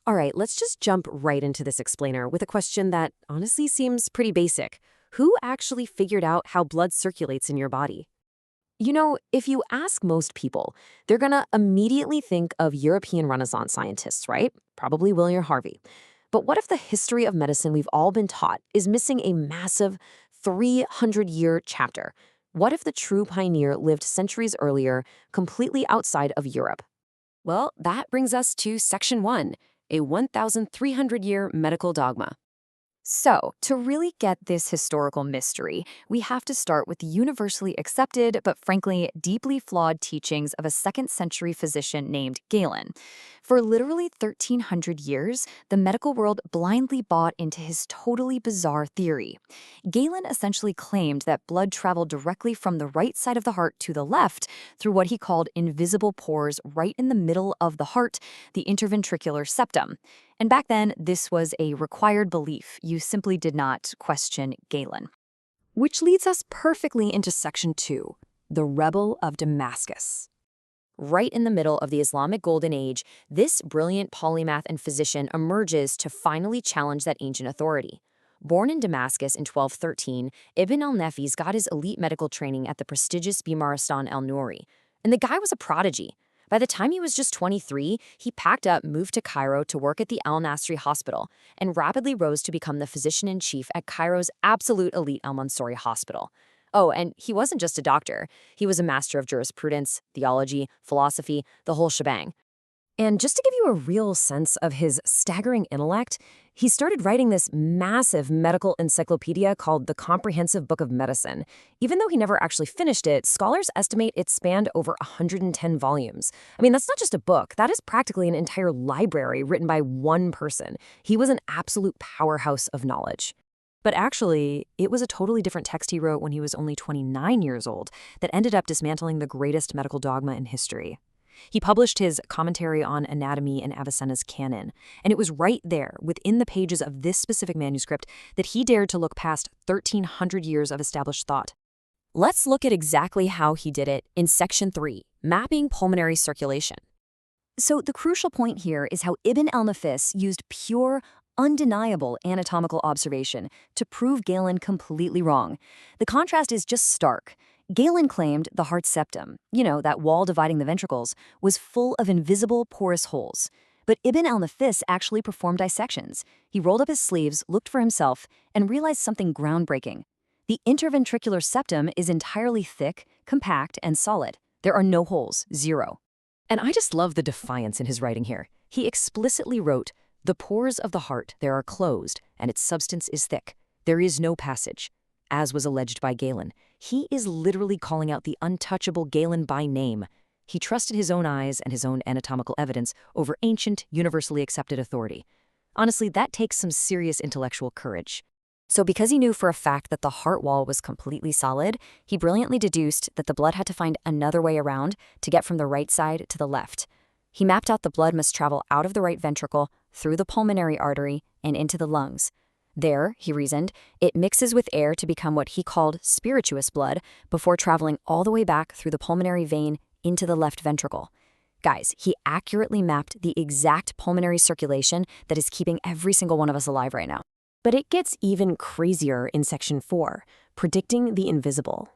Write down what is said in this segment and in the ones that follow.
All right, let's just jump right into this explainer with a question that honestly seems pretty basic. Who actually figured out how blood circulates in your body? If you ask most people, they're gonna immediately think of European Renaissance scientists, right? Probably William Harvey. But what if the history of medicine we've all been taught is missing a massive 300-year chapter? What if the true pioneer lived centuries earlier, completely outside of Europe? Well, that brings us to Section 1, a 1,300-year medical dogma. So, to really get this historical mystery, we have to start with the universally accepted, but frankly, deeply flawed teachings of a second century physician named Galen. For literally 1,300 years, the medical world blindly bought into his totally bizarre theory. Galen essentially claimed that blood traveled directly from the right side of the heart to the left through what he called invisible pores right in the middle of the heart, the interventricular septum. And back then, this was a required belief. You simply did not question Galen. Which leads us perfectly into Section 2, the Rebel of Damascus. Right in the middle of the Islamic Golden Age, this brilliant polymath and physician emerges to finally challenge that ancient authority. Born in Damascus in 1213, Ibn al-Nafis got his elite medical training at the prestigious Bimaristan el-Nouri. And the guy was a prodigy. By the time he was just 23, he packed up, moved to Cairo to work at the Al-Nasri Hospital, and rapidly rose to become the physician-in-chief at Cairo's absolute elite Al-Mansouri Hospital. Oh, and he wasn't just a doctor. He was a master of jurisprudence, theology, philosophy, the whole shebang. And just to give you a real sense of his staggering intellect, he started writing this massive medical encyclopedia called the Comprehensive Book of Medicine. Even though he never actually finished it, scholars estimate it spanned over 110 volumes. I mean, that's not just a book. That is practically an entire library written by one person. He was an absolute powerhouse of knowledge. But actually, it was a totally different text he wrote when he was only 29 years old that ended up dismantling the greatest medical dogma in history. He published his commentary on anatomy in Avicenna's canon, and it was right there, within the pages of this specific manuscript, that he dared to look past 1,300 years of established thought. Let's look at exactly how he did it in Section 3, Mapping Pulmonary Circulation. So the crucial point here is how Ibn al-Nafis used pure, undeniable anatomical observation to prove Galen completely wrong. The contrast is just stark. Galen claimed the heart septum, that wall dividing the ventricles, was full of invisible porous holes. But Ibn al-Nafis actually performed dissections. He rolled up his sleeves, looked for himself, and realized something groundbreaking. The interventricular septum is entirely thick, compact, and solid. There are no holes, zero. And I just love the defiance in his writing here. He explicitly wrote, "The pores of the heart there are closed, and its substance is thick. There is no passage," as was alleged by Galen. He is literally calling out the untouchable Galen by name. He trusted his own eyes and his own anatomical evidence over ancient, universally accepted authority. Honestly, that takes some serious intellectual courage. So because he knew for a fact that the heart wall was completely solid, he brilliantly deduced that the blood had to find another way around to get from the right side to the left. He mapped out the blood must travel out of the right ventricle, through the pulmonary artery, and into the lungs. There, he reasoned, it mixes with air to become what he called spirituous blood before traveling all the way back through the pulmonary vein into the left ventricle. Guys, he accurately mapped the exact pulmonary circulation that is keeping every single one of us alive right now. But it gets even crazier in Section 4, predicting the invisible.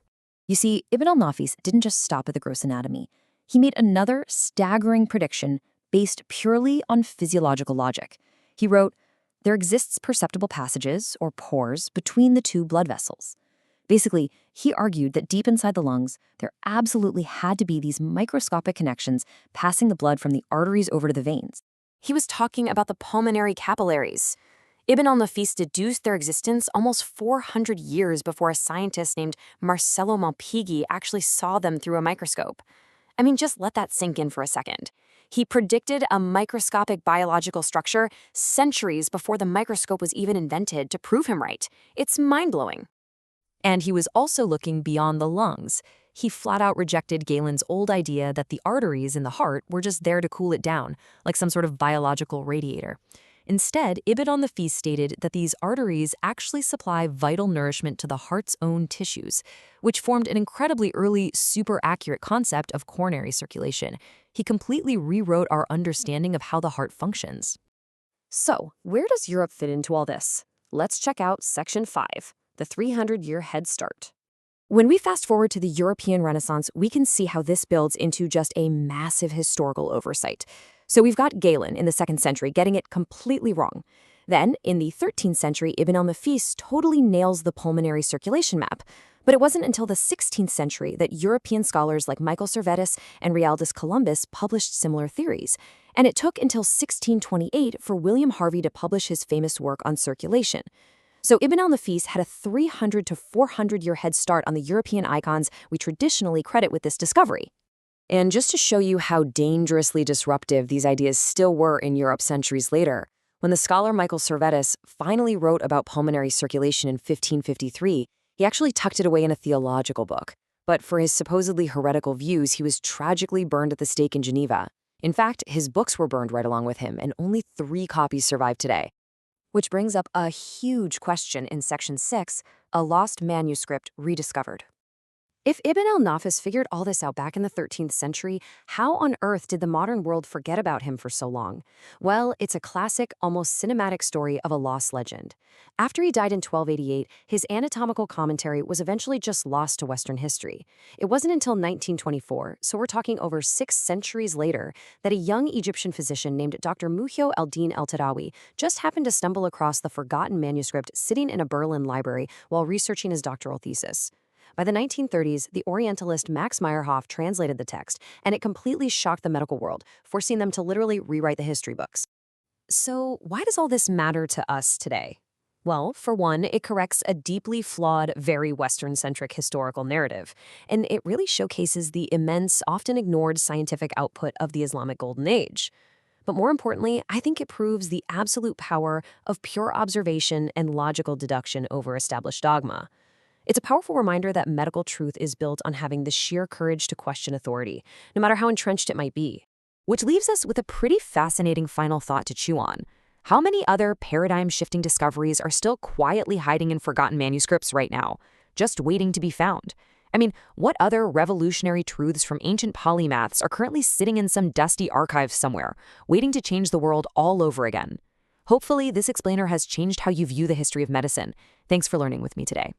You see, Ibn al-Nafis didn't just stop at the gross anatomy. He made another staggering prediction based purely on physiological logic. He wrote, "There exists perceptible passages, or pores, between the two blood vessels." Basically, he argued that deep inside the lungs, there absolutely had to be these microscopic connections passing the blood from the arteries over to the veins. He was talking about the pulmonary capillaries. Ibn al-Nafis deduced their existence almost 400 years before a scientist named Marcello Malpighi actually saw them through a microscope. I mean, just let that sink in for a second. He predicted a microscopic biological structure centuries before the microscope was even invented to prove him right. It's mind-blowing. And he was also looking beyond the lungs. He flat out rejected Galen's old idea that the arteries in the heart were just there to cool it down, like some sort of biological radiator. Instead, Ibn al-Nafis stated that these arteries actually supply vital nourishment to the heart's own tissues, which formed an incredibly early, super accurate concept of coronary circulation. He completely rewrote our understanding of how the heart functions. So, where does Europe fit into all this? Let's check out Section 5, the 300-year head start. When we fast forward to the European Renaissance, we can see how this builds into just a massive historical oversight. So we've got Galen in the 2nd century getting it completely wrong. Then, in the 13th century, Ibn al-Nafis totally nails the pulmonary circulation map. But it wasn't until the 16th century that European scholars like Michael Servetus and Realdus Columbus published similar theories. And it took until 1628 for William Harvey to publish his famous work on circulation. So Ibn al-Nafis had a 300 to 400-year head start on the European icons we traditionally credit with this discovery. And just to show you how dangerously disruptive these ideas still were in Europe centuries later, when the scholar Michael Servetus finally wrote about pulmonary circulation in 1553, he actually tucked it away in a theological book. But for his supposedly heretical views, he was tragically burned at the stake in Geneva. In fact, his books were burned right along with him, and only 3 copies survive today. Which brings up a huge question in Section 6, a lost manuscript rediscovered. If Ibn al-Nafis figured all this out back in the 13th century, how on earth did the modern world forget about him for so long? Well, it's a classic, almost cinematic story of a lost legend. After he died in 1288, his anatomical commentary was eventually just lost to Western history. It wasn't until 1924, so we're talking over 6 centuries later, that a young Egyptian physician named Dr. Muhyo el-Din el-Tadawi just happened to stumble across the forgotten manuscript sitting in a Berlin library while researching his doctoral thesis. By the 1930s, the Orientalist Max Meyerhoff translated the text, and it completely shocked the medical world, forcing them to literally rewrite the history books. So, why does all this matter to us today? Well, for one, it corrects a deeply flawed, very Western-centric historical narrative, and it really showcases the immense, often ignored scientific output of the Islamic Golden Age. But more importantly, I think it proves the absolute power of pure observation and logical deduction over established dogma. It's a powerful reminder that medical truth is built on having the sheer courage to question authority, no matter how entrenched it might be. Which leaves us with a pretty fascinating final thought to chew on. How many other paradigm-shifting discoveries are still quietly hiding in forgotten manuscripts right now, just waiting to be found? I mean, what other revolutionary truths from ancient polymaths are currently sitting in some dusty archive somewhere, waiting to change the world all over again? Hopefully, this explainer has changed how you view the history of medicine. Thanks for learning with me today.